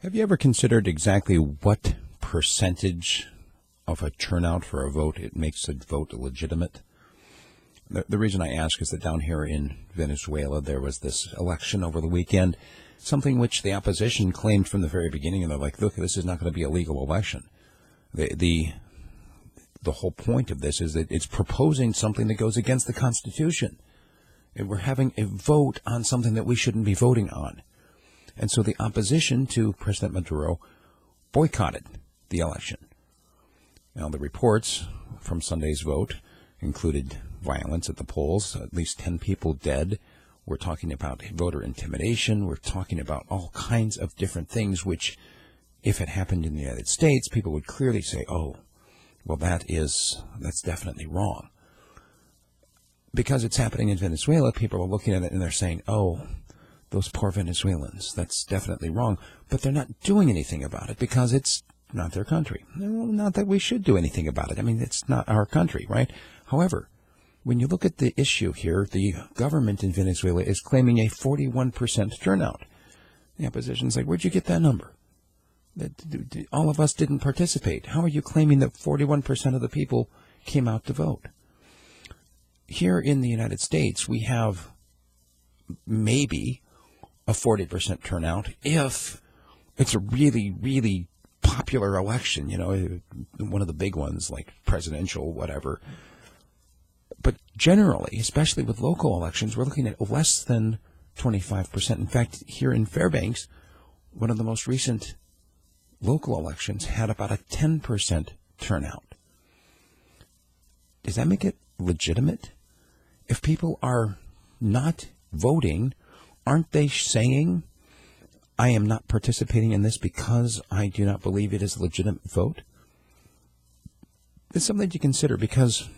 Have you ever considered exactly what percentage of a turnout for a vote it makes a vote legitimate? The reason I ask is that down here in Venezuela, there was this election over the weekend, something which the opposition claimed from the very beginning, and they're like, look, this is not going to be a legal election. The whole point of this is that it's proposing something that goes against the Constitution. And we're having a vote on something that we shouldn't be voting on. And so the opposition to President Maduro boycotted the election. Now, the reports from Sunday's vote included violence at the polls, at least 10 people dead. We're talking about voter intimidation. We're talking about all kinds of different things, which, if it happened in the United States, people would clearly say, oh, well, that's definitely wrong. Because it's happening in Venezuela, people are looking at it and they're saying, oh, those poor Venezuelans, that's definitely wrong. But they're not doing anything about it because it's not their country. Well, not that we should do anything about it. I mean, it's not our country, right? However, when you look at the issue here, the government in Venezuela is claiming a 41% turnout. The opposition's like, where'd you get that number? All of us didn't participate. How are you claiming that 41% of the people came out to vote? Here in the United States, we have maybe a 40% turnout if it's a really, really popular election, one of the big ones like presidential, whatever. But generally, especially with local elections, we're looking at less than 25%. In fact, here in Fairbanks, one of the most recent local elections had about a 10% turnout. Does that make it legitimate? If people are not voting, aren't they saying, I am not participating in this because I do not believe it is a legitimate vote? It's something to consider, because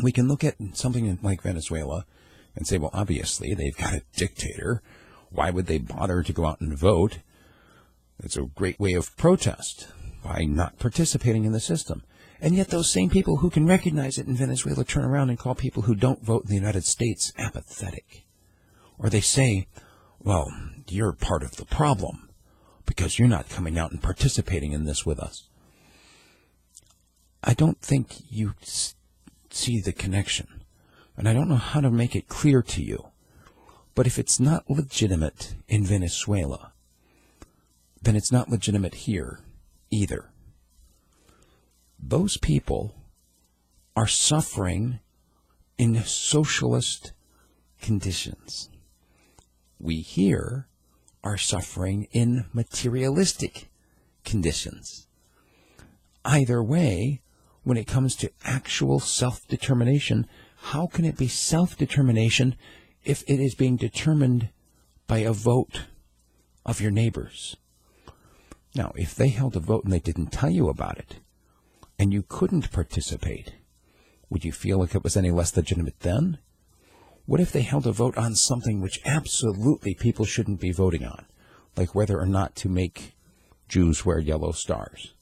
we can look at something like Venezuela and say, well, obviously, they've got a dictator. Why would they bother to go out and vote? It's a great way of protest by not participating in the system. And yet those same people who can recognize it in Venezuela turn around and call people who don't vote in the United States apathetic. Or they say, well, you're part of the problem because you're not coming out and participating in this with us. I don't think you see the connection, and I don't know how to make it clear to you. But if it's not legitimate in Venezuela, then it's not legitimate here either. Those people are suffering in socialist conditions. We here are suffering in materialistic conditions. Either way, when it comes to actual self-determination, how can it be self-determination if it is being determined by a vote of your neighbors? Now, if they held a vote and they didn't tell you about it, and you couldn't participate, would you feel like it was any less legitimate then? What if they held a vote on something which absolutely people shouldn't be voting on, like whether or not to make Jews wear yellow stars,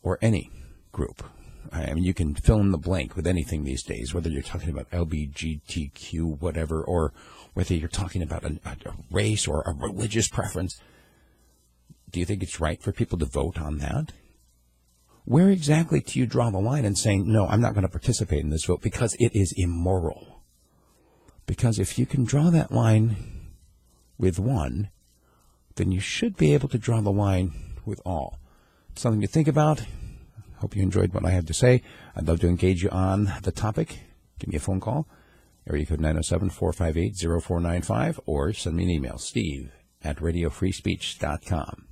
or any group? I mean, you can fill in the blank with anything these days, whether you're talking about LGBTQ, whatever, or whether you're talking about a race or a religious preference. Do you think it's right for people to vote on that? Where exactly do you draw the line in saying, no, I'm not going to participate in this vote because it is immoral? Because if you can draw that line with one, then you should be able to draw the line with all. Something to think about. Hope you enjoyed what I had to say. I'd love to engage you on the topic. Give me a phone call, area code 907-458-0495, or send me an email, steve@radiofreespeech.com.